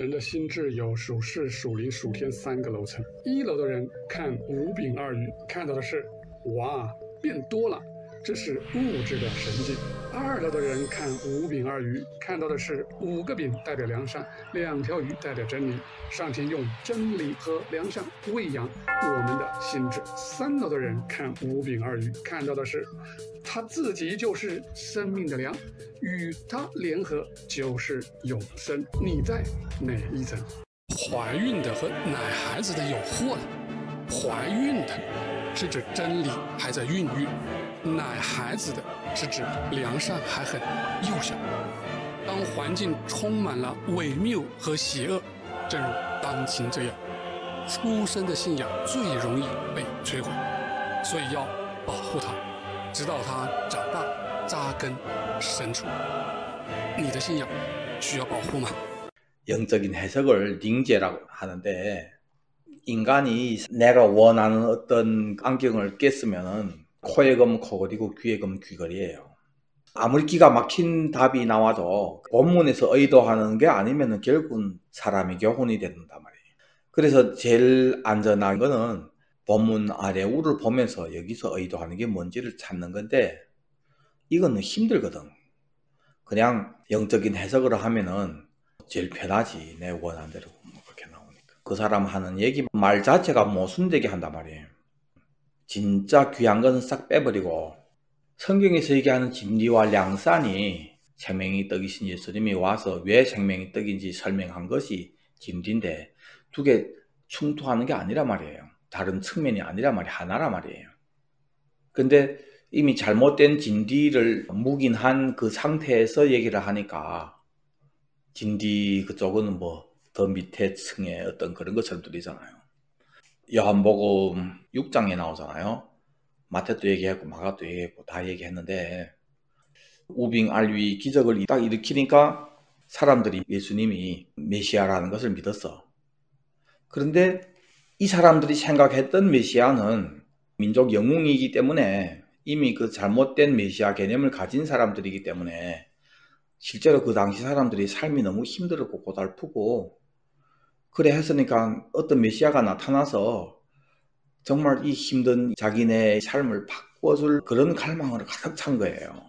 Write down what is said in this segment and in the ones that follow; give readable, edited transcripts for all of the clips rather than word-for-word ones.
人的心智有属世、属灵、属天三个楼层。一楼的人看五饼二鱼，看到的是哇变多了，这是物质的神迹。二楼的人看五饼二鱼，看到的是5个饼代表良善，2条鱼代表真理。上天用真理和良善喂养我们的心智。三楼的人看五饼二鱼，看到的是他自己就是生命的粮，与他联合就是永生。你在哪一层？怀孕的和奶孩子的有祸了。怀孕的是指真理还在孕育，奶孩子的是指良善还很幼小。当环境充满了伪谬和邪恶，正如当今这样，出生的信仰最容易被摧毁，所以要保护它，直到它长大扎根深处。你的信仰需要保护吗？ 영적인 해석을 링제라고 하는데, 인간이 내가 원하는 어떤 안경을 꼈으면은 코에 검 코걸이고 귀에 검 귀걸이에요. 아무리 기가 막힌 답이 나와도 본문에서 의도하는 게 아니면은 결국은 사람이 교훈이 된단 말이에요. 그래서 제일 안전한 거는 본문 아래 우를 보면서 여기서 의도하는 게 뭔지를 찾는 건데, 이거는 힘들거든. 그냥 영적인 해석으로 하면은 제일 편하지. 내 원하는 대로 그렇게 나오니까. 그 사람 하는 얘기 말 자체가 모순되게 한단 말이에요. 진짜 귀한 것은 싹 빼버리고, 성경에서 얘기하는 진리와 량산이 생명의 떡이신 예수님이 와서 왜 생명의 떡인지 설명한 것이 진리인데, 두 개 충돌하는 게 아니란 말이에요. 다른 측면이 아니란 말이에요. 하나란 말이에요. 근데 이미 잘못된 진리를 묵인한 그 상태에서 얘기를 하니까 진리 그쪽은 뭐 더 밑에 층의 어떤 그런 것처럼 들리잖아요. 요한복음 6장에 나오잖아요. 마태도 얘기했고 마가도 얘기했고 다 얘기했는데, 우빙알위 기적을 딱 일으키니까 사람들이 예수님이 메시아라는 것을 믿었어. 그런데 이 사람들이 생각했던 메시아는 민족 영웅이기 때문에 이미 그 잘못된 메시아 개념을 가진 사람들이기 때문에 실제로 그 당시 사람들이 삶이 너무 힘들었고 고달프고 그래 했으니까 어떤 메시아가 나타나서 정말 이 힘든 자기네 삶을 바꿔줄 그런 갈망으로 가득 찬 거예요.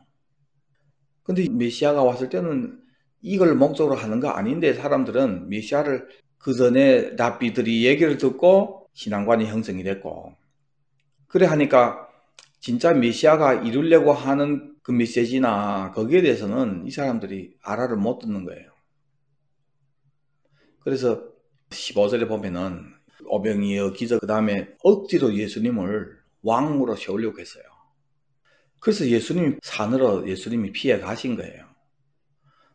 근데 메시아가 왔을 때는 이걸 목적으로 하는 거 아닌데, 사람들은 메시아를 그 전에 랍비들이 얘기를 듣고 신앙관이 형성이 됐고, 그래 하니까 진짜 메시아가 이루려고 하는 그 메시지나 거기에 대해서는 이 사람들이 알아를 못 듣는 거예요. 그래서 15절에 보면은 오병이어 기적, 그 다음에 억지로 예수님을 왕으로 세우려고 했어요. 그래서 예수님이 산으로 예수님이 피해 가신 거예요.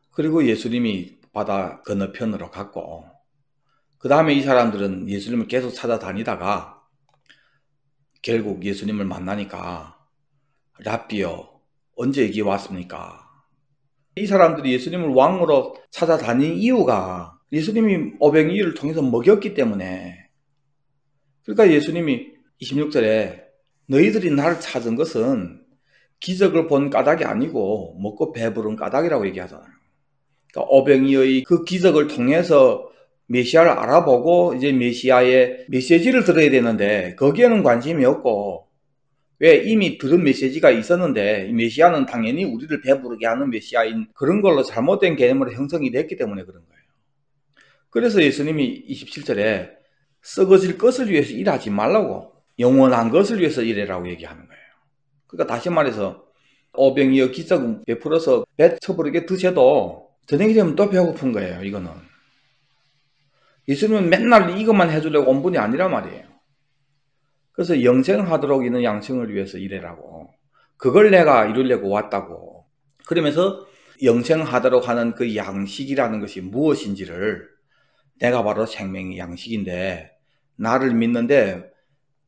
그리고 예수님이 바다 건너편으로 갔고, 그 다음에 이 사람들은 예수님을 계속 찾아다니다가 결국 예수님을 만나니까, 랍비여 언제 여기 왔습니까? 이 사람들이 예수님을 왕으로 찾아다닌 이유가 예수님이 오병이어를 통해서 먹였기 때문에. 그러니까 예수님이 26절에 너희들이 나를 찾은 것은 기적을 본 까닭이 아니고 먹고 배부른 까닭이라고 얘기하잖아요. 그러니까 오병이어의 그 기적을 통해서 메시아를 알아보고 이제 메시아의 메시지를 들어야 되는데 거기에는 관심이 없고, 왜 이미 들은 메시지가 있었는데 이 메시아는 당연히 우리를 배부르게 하는 메시아인 그런 걸로 잘못된 개념으로 형성이 됐기 때문에 그런 거예요. 그래서 예수님이 27절에 썩어질 것을 위해서 일하지 말라고, 영원한 것을 위해서 일해라고 얘기하는 거예요. 그러니까 다시 말해서 오병이어 기적 베풀어서 배 쳐버리게 드셔도 저녁이 되면 또 배고픈 거예요. 이거는 예수님은 맨날 이것만 해주려고 온 분이 아니란 말이에요. 그래서 영생하도록 있는 양생을 위해서 일해라고, 그걸 내가 이루려고 왔다고. 그러면서 영생하도록 하는 그 양식이라는 것이 무엇인지를, 내가 바로 생명의 양식인데 나를 믿는데,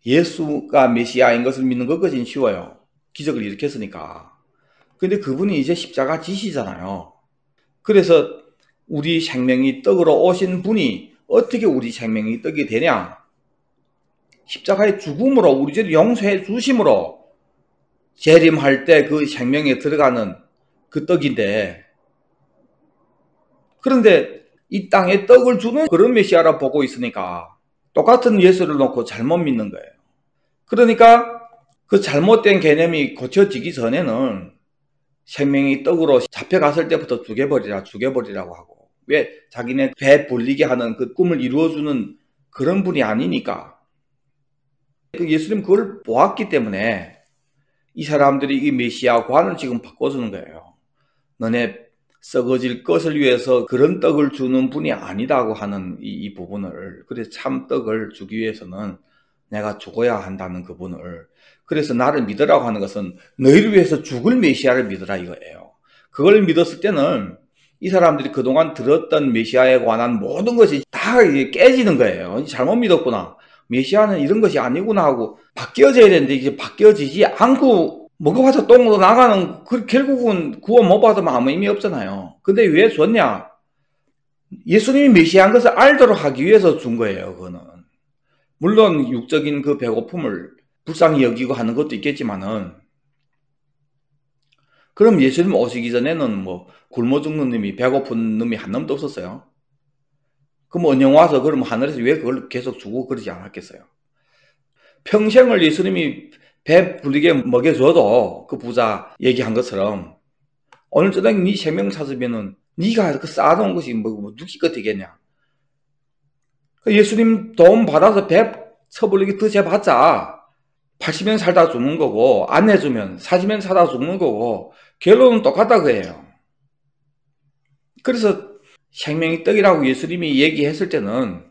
예수가 메시아인 것을 믿는 것까지는 쉬워요. 기적을 일으켰으니까. 근데 그분이 이제 십자가 지시잖아요. 그래서 우리 생명이 떡으로 오신 분이 어떻게 우리 생명이 떡이 되냐? 십자가의 죽음으로 우리 죄를 용서해 주심으로 재림할 때 그 생명에 들어가는 그 떡인데, 그런데 이 땅에 떡을 주는 그런 메시아라 보고 있으니까 똑같은 예수를 놓고 잘못 믿는 거예요. 그러니까 그 잘못된 개념이 고쳐지기 전에는 생명이 떡으로 잡혀갔을 때부터 죽여버리라고 하고, 왜? 자기네 배 불리게 하는 그 꿈을 이루어주는 그런 분이 아니니까. 예수님 그걸 보았기 때문에 이 사람들이 이 메시아관을 지금 바꿔주는 거예요. 너네 썩어질 것을 위해서 그런 떡을 주는 분이 아니다고 하는 이 부분을, 그래서 참 떡을 주기 위해서는 내가 죽어야 한다는 그분을, 그래서 나를 믿으라고 하는 것은 너희를 위해서 죽을 메시아를 믿으라 이거예요. 그걸 믿었을 때는 이 사람들이 그동안 들었던 메시아에 관한 모든 것이 다 깨지는 거예요. 잘못 믿었구나, 메시아는 이런 것이 아니구나 하고 바뀌어져야 되는데 이게 바뀌어지지 않고 먹어봐서 똥으로 나가는, 결국은 구원 못 받으면 아무 의미 없잖아요. 근데 왜 줬냐? 예수님이 메시아인 것을 알도록 하기 위해서 준 거예요. 그거는 물론 육적인 그 배고픔을 불쌍히 여기고 하는 것도 있겠지만은, 그럼 예수님 오시기 전에는 뭐 굶어 죽는 놈이, 배고픈 놈이 한 놈도 없었어요. 그럼 언영 와서 그럼 하늘에서 왜 그걸 계속 주고 그러지 않았겠어요? 평생을 예수님이 배 불리게 먹여줘도 그 부자 얘기한 것처럼 오늘 저녁에 네 생명 찾으면은 네가 그 쌓아놓은 것이 뭐 누기 것 되겠냐? 예수님 돈 받아서 배 처불리게 드셔봤자 80년 살다 죽는 거고, 안 해주면 40년 살다 죽는 거고, 결론은 똑같다 그래요. 그래서 생명의 떡이라고 예수님이 얘기했을 때는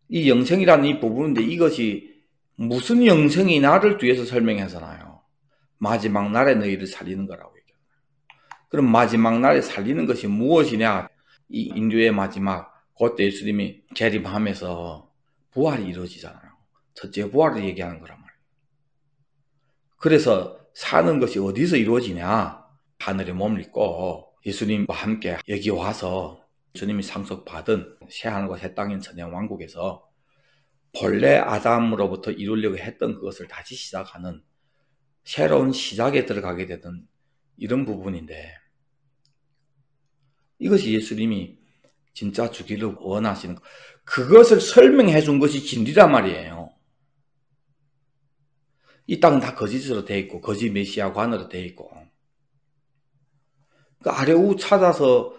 이 영생이라는 이 부분인데, 이것이 무슨 영생이 나를 뒤에서 설명하잖아요. 마지막 날에 너희를 살리는 거라고 얘기해요. 그럼 마지막 날에 살리는 것이 무엇이냐? 이 인류의 마지막, 그때 예수님이 재림하면서 부활이 이루어지잖아요. 첫째 부활을 얘기하는 거란 말이에요. 그래서 사는 것이 어디서 이루어지냐? 하늘에 몸을 입고 예수님과 함께 여기 와서 주님이 상속받은 새하늘과 새 땅인 천년 왕국에서 본래 아담으로부터 이루려고 했던 그것을 다시 시작하는 새로운 시작에 들어가게 되는 이런 부분인데, 이것이 예수님이 진짜 주기를 원하시는 것, 그것을 설명해 준 것이 진리란 말이에요. 이 땅은 다 거짓으로 되어 있고 거짓 메시아관으로 되어 있고, 그 아래우 찾아서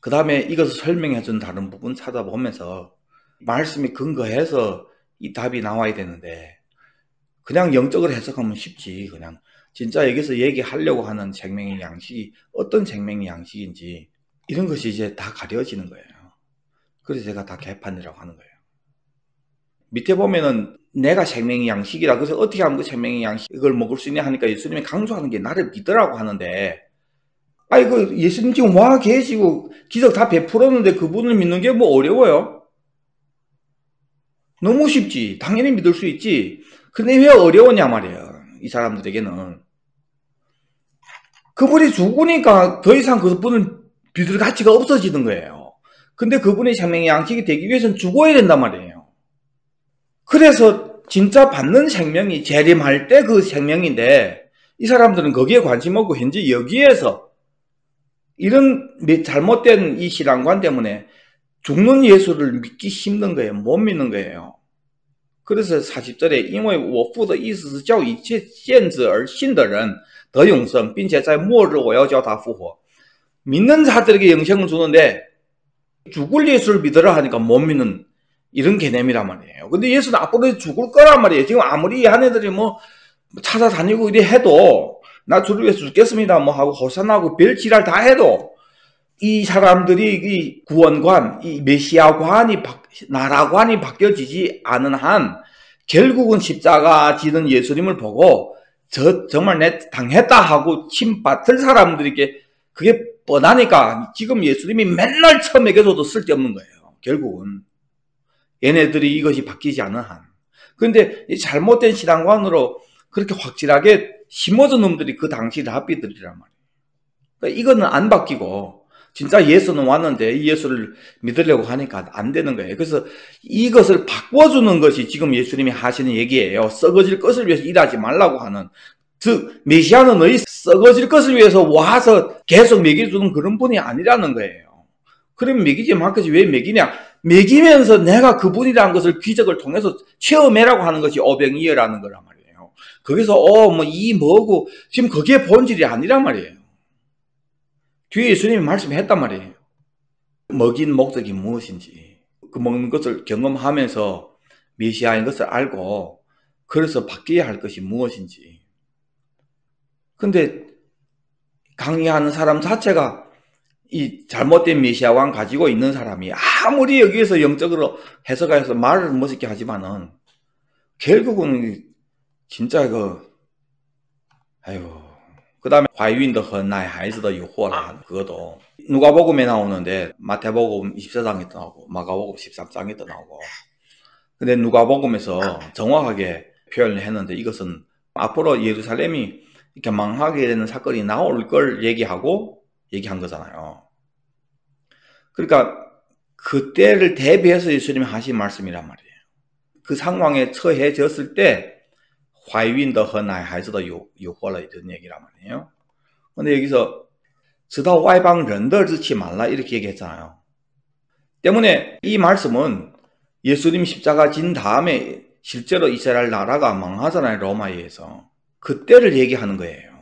그 다음에 이것을 설명해 준 다른 부분 찾아보면서 말씀에 근거해서 이 답이 나와야 되는데, 그냥 영적으로 해석하면 쉽지. 그냥 진짜 여기서 얘기하려고 하는 생명의 양식이 어떤 생명의 양식인지 이런 것이 이제 다 가려지는 거예요. 그래서 제가 다 개판이라고 하는 거예요. 밑에 보면은 내가 생명의 양식이라, 그래서 어떻게 하면 그 생명의 양식을 먹을 수 있냐 하니까 예수님이 강조하는 게 나를 믿으라고 하는데, 아니 그 예수님 지금 와 계시고 기적 다 베풀었는데 그분을 믿는 게 뭐 어려워요? 너무 쉽지. 당연히 믿을 수 있지. 근데 왜 어려우냐 말이에요. 이 사람들에게는 그분이 죽으니까 더 이상 그분을 믿을 가치가 없어지는 거예요. 근데 그분의 생명의 양식이 되기 위해서는 죽어야 된단 말이에요. 그래서 진짜 받는 생명이 재림할 때 그 생명인데, 이 사람들은 거기에 관심 없고 현재 여기에서 이런 잘못된 이 신앙관 때문에 죽는 예수를 믿기 힘든 거예요. 못 믿는 거예요. 그래서 40절에 因为我父的意思是叫一切见子而信的人得永生并且在末日我要叫他复活. 믿는 자들에게 영생을 주는데 죽을 예수를 믿으라 하니까 못 믿는 이런 개념이란 말이에요. 근데 예수는 앞으로 죽을 거란 말이에요. 지금 아무리 이 아내들이 뭐 찾아다니고 이래 해도 나 주를 위해서 죽겠습니다 뭐 하고 호산하고 별 지랄 다 해도 이 사람들이 이 구원관, 이 메시아관이, 나라관이 바뀌어지지 않은 한 결국은 십자가 지는 예수님을 보고 정말 내 당했다 하고 침받을 사람들에게 그게 뻔하니까 지금 예수님이 맨날 처먹여줘도 쓸데없는 거예요. 결국은 얘네들이 이것이 바뀌지 않은 한. 그런데 이 잘못된 신앙관으로 그렇게 확실하게 심어준 놈들이 그 당시 랍비들이란 말이에요. 그러니까 이거는 안 바뀌고 진짜 예수는 왔는데 이 예수를 믿으려고 하니까 안 되는 거예요. 그래서 이것을 바꿔주는 것이 지금 예수님이 하시는 얘기예요. 썩어질 것을 위해서 일하지 말라고 하는, 즉 메시아는 너희 썩어질 것을 위해서 와서 계속 먹여주는 그런 분이 아니라는 거예요. 그러면 먹이지 말것이 왜 먹이냐? 먹이면서 내가 그분이라는 것을 기적을 통해서 체험해라고 하는 것이 오병이어라는 거란 말이에요. 거기서 뭐 이 뭐고 지금 그게 본질이 아니란 말이에요. 뒤에 예수님이 말씀했단 말이에요. 먹인 목적이 무엇인지, 그 먹는 것을 경험하면서 메시아인 것을 알고 그래서 바뀌어야 할 것이 무엇인지. 근데 강의하는 사람 자체가 이 잘못된 메시아관 가지고 있는 사람이 아무리 여기에서 영적으로 해석해서 말을 멋있게 하지만은 결국은 진짜 그 다음에怀孕的和奶孩子的诱惑啦, 그것도 누가복음에 나오는데 마태복음 24장에도 나오고 마가복음 13장에도 나오고. 근데 누가복음에서 정확하게 표현을 했는데 이것은 앞으로 예루살렘이 이렇게 망하게 되는 사건이 나올 걸 얘기한 거잖아요. 그러니까 그때를 대비해서 예수님이 하신 말씀이란 말이에요. 그 상황에 처해졌을 때 怀孕的和奶孩子的诱惑了 이런 얘기란 말이에요. 근데 여기서 直到外邦人的日期满了 이렇게 얘기했잖아요. 때문에 이 말씀은 예수님 십자가 진 다음에 실제로 이스라엘 나라가 망하잖아요. 로마에 의해서. 그때를 얘기하는 거예요.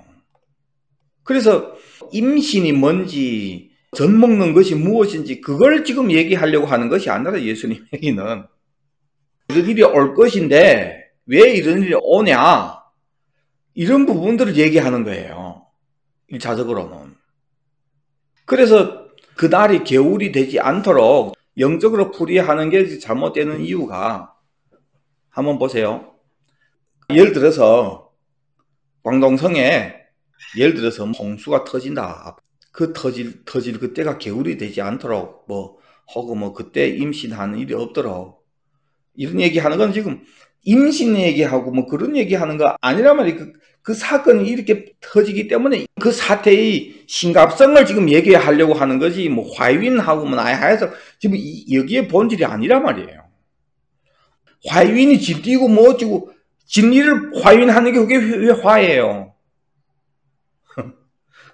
그래서 임신이 뭔지 젖 먹는 것이 무엇인지 그걸 지금 얘기하려고 하는 것이 아니라 예수님 얘기는 이런 일이 올 것인데 왜 이런 일이 오냐 이런 부분들을 얘기하는 거예요. 1차적으로는. 그래서 그날이 겨울이 되지 않도록 영적으로 풀이하는 게 잘못되는 이유가 한번 보세요. 예를 들어서 광동성에 예를 들어서 홍수가 터진다. 그 터질 그때가 겨울이 되지 않도록 혹은 그때 임신하는 일이 없도록 이런 얘기하는 건 지금 임신 얘기하고 그런 얘기하는 거 아니란 말이에요. 그 사건이 이렇게 터지기 때문에 그 사태의 심각성을 지금 얘기하려고 하는 거지怀孕하고 나이하여서 지금 여기에 본질이 아니란 말이에요.怀孕이 질뛰고 어찌고 진리를怀孕하는 게 그게 왜 화예요.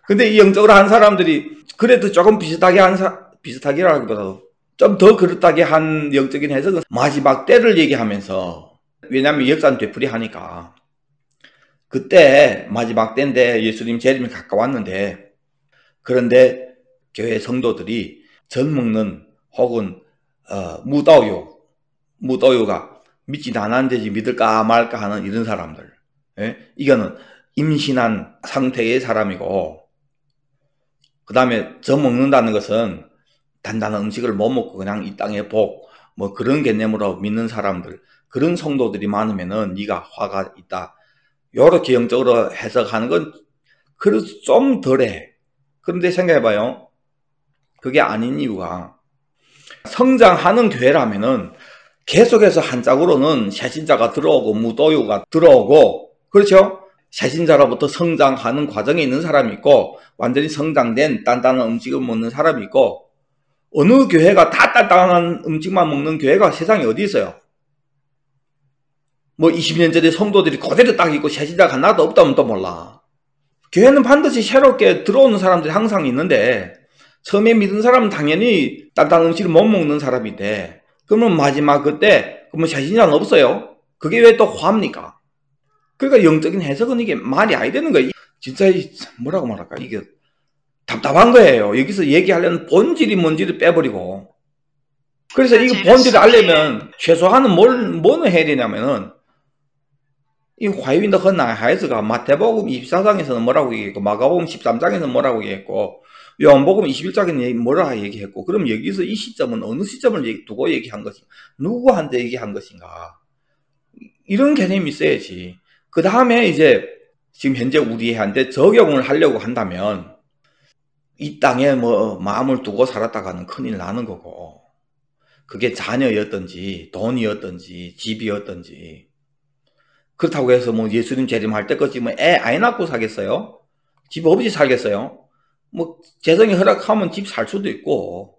근데 이 영적으로 한 사람들이 그래도 조금 비슷하게라기보다도 좀 더 그렇다게 한 영적인 해석은 마지막 때를 얘기하면서, 왜냐하면 역사는 되풀이하니까 그때 마지막 때인데 예수님 재림이 가까웠는데, 그런데 교회 성도들이 젖 먹는 혹은 무도요가 믿지도 않았는데 믿을까 말까 하는 이런 사람들, 이거는 임신한 상태의 사람이고, 그 다음에 젖 먹는다는 것은 단단한 음식을 못 먹고 그냥 이 땅의 복 그런 개념으로 믿는 사람들, 그런 성도들이 많으면은 네가 화가 있다 요렇게 영적으로 해석하는 건 그래도 좀 덜해. 그런데 생각해봐요. 그게 아닌 이유가 성장하는 교회라면은 계속해서 한 짝으로는 새신자가 들어오고 무도요가 들어오고, 그렇죠? 새신자로부터 성장하는 과정에 있는 사람이 있고 완전히 성장된 단단한 음식을 먹는 사람이 있고, 어느 교회가 다 단단한 음식만 먹는 교회가 세상에 어디 있어요? 20년 전에 성도들이 그대로 딱 있고 새신자가 하나도 없다면 또 몰라. 교회는 반드시 새롭게 들어오는 사람들이 항상 있는데, 처음에 믿은 사람은 당연히 단단한 음식을 못 먹는 사람인데, 그러면 마지막 그때 그러면 새신자는 없어요. 그게 왜 또 화합니까? 그러니까 영적인 해석은 이게 말이 아니 되는 거예요. 진짜 뭐라고 말할까, 이게 답답한 거예요. 여기서 얘기하려는 본질이 뭔지를 빼버리고. 그래서 이거 본질을 알려면 최소한은 뭐는 해야 되냐면은, 이 怀孕的和奶孩子가 마태복음 24장에서는 뭐라고 얘기했고 마가복음 13장에서는 뭐라고 얘기했고 요한복음 21장에는 뭐라고 얘기했고, 그럼 여기서 이 시점은 어느 시점을 두고 얘기한 것인가, 누구한테 얘기한 것인가, 이런 개념이 있어야지. 그 다음에 이제 지금 현재 우리한테 적용을 하려고 한다면 이 땅에 마음을 두고 살았다가는 큰일 나는 거고, 그게 자녀였든지 돈이었든지 집이었든지, 그렇다고 해서 예수님 재림할 때까지 애 안 낳고 살겠어요? 집 없이 살겠어요? 재성이 허락하면 집 살 수도 있고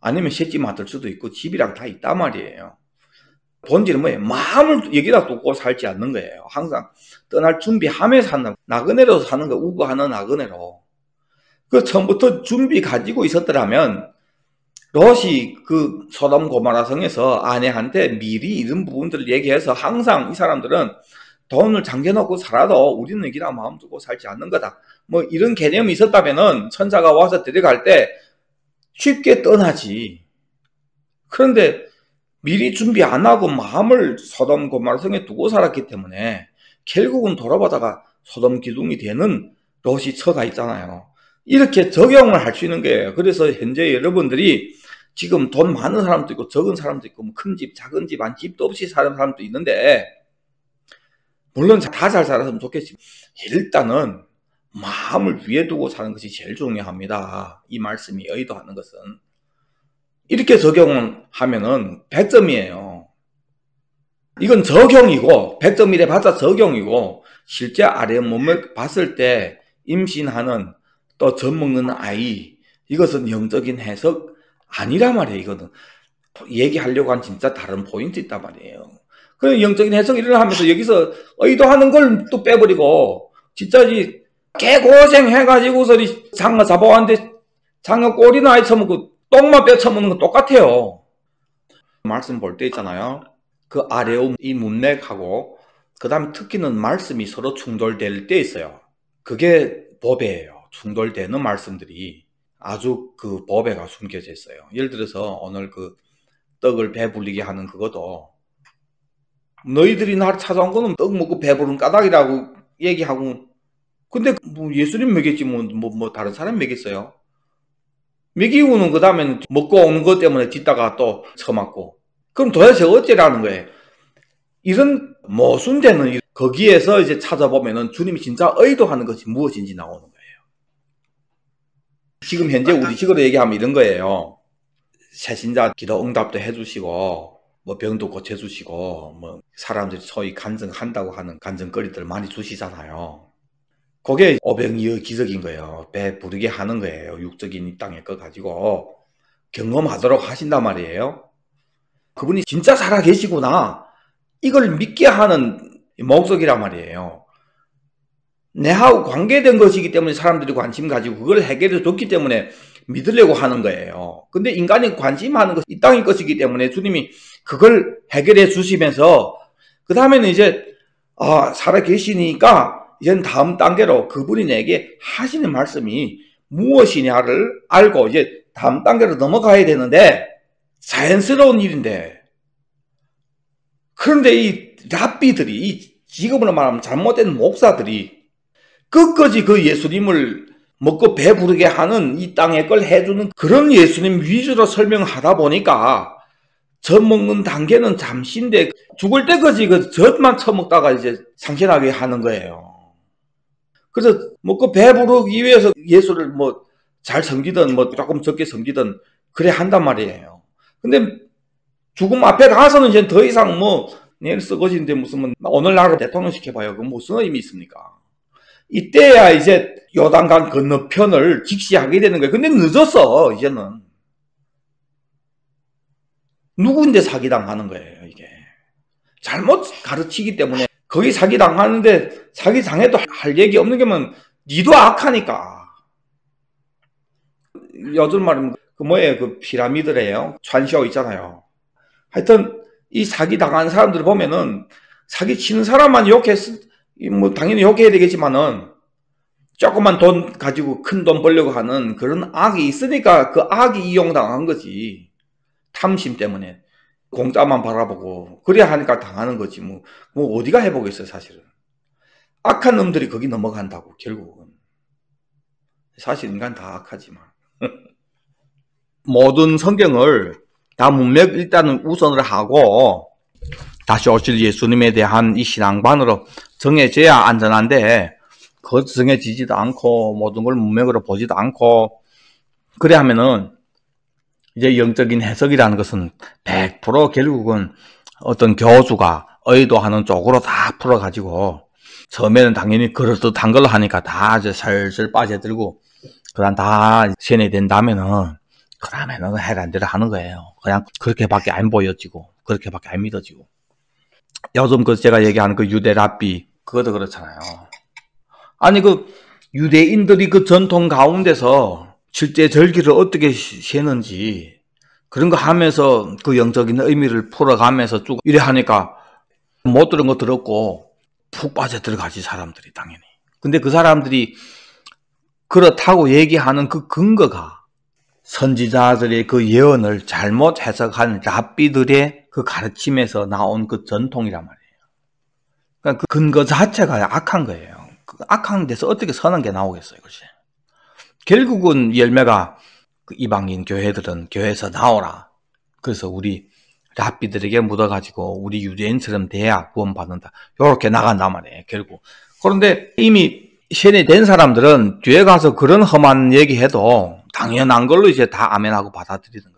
아니면 셋집 맡을 수도 있고 집이랑 다 있단 말이에요. 본질은 뭐예요? 마음을 여기다 두고 살지 않는 거예요. 항상 떠날 준비하면서 사는, 나그네로 사는 거, 우거하는 나그네로. 그 처음부터 준비 가지고 있었더라면 롯이 그 소돔 고모라 성에서 아내한테 미리 이런 부분들을 얘기해서 항상 이 사람들은 돈을 잠겨놓고 살아도 우리는 여기다 마음 두고 살지 않는 거다. 뭐 이런 개념이 있었다면은 천사가 와서 데려갈 때 쉽게 떠나지. 그런데 미리 준비 안 하고 마음을 소돔 고모라 성에 두고 살았기 때문에 결국은 돌아보다가 소돔 기둥이 되는 롯이 처가 있잖아요. 이렇게 적용을 할 수 있는 거예요. 그래서 현재 여러분들이 지금 돈 많은 사람도 있고 적은 사람도 있고 뭐 큰 집, 작은 집, 한 집도 없이 사는 사람도 있는데 물론 다 잘 살았으면 좋겠지만 일단은 마음을 위에 두고 사는 것이 제일 중요합니다. 이 말씀이 의도하는 것은. 이렇게 적용하면은 100점이에요. 이건 적용이고 100점이래 봤자 적용이고 실제 아래 몸을 봤을 때 임신하는 또 젖 먹는 아이 이것은 영적인 해석 아니란 말이에요. 이거는 얘기하려고 한 진짜 다른 포인트 있단 말이에요. 그럼 영적인 해석이 일어나면서 여기서 의도하는 걸 또 빼버리고 진짜 이 개고생해가지고서 장어 잡아왔는데 장어 꼬리나 아이 처먹고 똥만 빼쳐먹는 건 똑같아요. 말씀 볼 때 있잖아요. 그 아래의 이 문맥하고 그 다음에 특히는 말씀이 서로 충돌될 때 있어요. 그게 법이에요. 충돌되는 말씀들이 아주 그 법에가 숨겨져 있어요. 예를 들어서 오늘 그 떡을 배불리게 하는 그것도 너희들이 나를 찾아온 거는 떡 먹고 배부른 까닭이라고 얘기하고 근데 뭐 예수님 먹였지 뭐 다른 사람 먹였어요. 먹이고는 그 다음에는 먹고 오는 것 때문에 뒤다가 또 처맞고 그럼 도대체 어째라는 거예요. 이런 모순되는 거기에서 이제 찾아보면은 주님이 진짜 의도하는 것이 무엇인지 나오는 거예요. 지금 현재 우리 식으로 얘기하면 이런 거예요. 새신자 기도 응답도 해주시고 뭐 병도 고쳐주시고 뭐 사람들이 소위 간증한다고 하는 간증거리들 많이 주시잖아요. 그게 오병이의 기적인 거예요. 배 부르게 하는 거예요. 육적인 이 땅의 거 가지고 경험하도록 하신단 말이에요. 그분이 진짜 살아계시구나. 이걸 믿게 하는 목적이란 말이에요. 내하고 관계된 것이기 때문에 사람들이 관심 가지고 그걸 해결해 줬기 때문에 믿으려고 하는 거예요. 근데 인간이 관심하는 것이 이 땅의 것이기 때문에 주님이 그걸 해결해 주시면서 그 다음에는 이제 살아계시니까 이제는 다음 단계로 그분이 내게 하시는 말씀이 무엇이냐를 알고 이제 다음 단계로 넘어가야 되는데 자연스러운 일인데 그런데 이 랍비들이 이 지금으로 말하면 잘못된 목사들이 끝까지 그 예수님을 먹고 배부르게 하는 이 땅의 걸 해주는 그런 예수님 위주로 설명하다 보니까 젖 먹는 단계는 잠시인데 죽을 때까지 그 젖만 처먹다가 이제 상신하게 하는 거예요. 그래서 먹고 배부르기 위해서 예수를 뭐 잘 섬기든 뭐 조금 적게 섬기든 그래 한단 말이에요. 근데 죽음 앞에 가서는 이제 더 이상 뭐 내일 썩어지는데 무슨 뭐 오늘날로 대통령 시켜봐요. 그 무슨 의미 있습니까? 이때야 이제 요단강 건너편을 직시하게 되는 거예요. 근데 늦었어 이제는. 누구인데 사기당하는 거예요 이게. 잘못 가르치기 때문에 거기 사기당하는데 사기당해도 할 얘기 없는 게면 니도 악하니까. 요즘 말하면 그 뭐예요 그 피라미드래요.传销 있잖아요. 하여튼 이 사기당하는 사람들 보면은 사기치는 사람만 뭐 당연히 욕해야 되겠지만은 조그만 돈 가지고 큰 돈 벌려고 하는 그런 악이 있으니까 그 악이 이용당한 거지. 탐심 때문에 공짜만 바라보고 그래야 하니까 당하는 거지. 뭐 어디가 해보겠어요 사실은. 악한 놈들이 거기 넘어간다고 결국은. 사실 인간 다 악하지만 모든 성경을 다 문맥 일단은 우선을 하고 다시 오실 예수님에 대한 이 신앙반으로 정해져야 안전한데 그것 정해지지도 않고 모든 걸 문맥으로 보지도 않고 그래 하면은 이제 영적인 해석이라는 것은 100% 결국은 어떤 교주가 의도하는 쪽으로 다 풀어가지고 처음에는 당연히 그럴듯한 걸로 하니까 다 이제 슬슬 빠져들고 그다음 다 세뇌된 다음에는 그러면은 해란 대로 하는 거예요. 그냥 그렇게밖에 안 보여지고 그렇게밖에 안 믿어지고 요즘 그 제가 얘기하는 그 유대 랍비 그것도 그렇잖아요. 아니 그 유대인들이 그 전통 가운데서 실제 절기를 어떻게 세는지 그런 거 하면서 그 영적인 의미를 풀어가면서 쭉 이래 하니까 못 들은 거 들었고 푹 빠져 들어가지, 사람들이 당연히. 근데 그 사람들이 그렇다고 얘기하는 그 근거가 선지자들의 그 예언을 잘못 해석한 랍비들의 그 가르침에서 나온 그 전통이란 말이에요. 그러니까 그 근거 자체가 악한 거예요. 그 악한 데서 어떻게 선한 게 나오겠어요, 그렇지? 결국은 열매가 그 이방인 교회들은 교회에서 나오라. 그래서 우리 랍비들에게 묻어가지고 우리 유대인처럼 돼야 구원받는다. 요렇게 나간단 말이에요, 결국. 그런데 이미 세뇌된 사람들은 교회 가서 그런 험한 얘기해도 당연한 걸로 이제 다 아멘하고 받아들이는 거예요.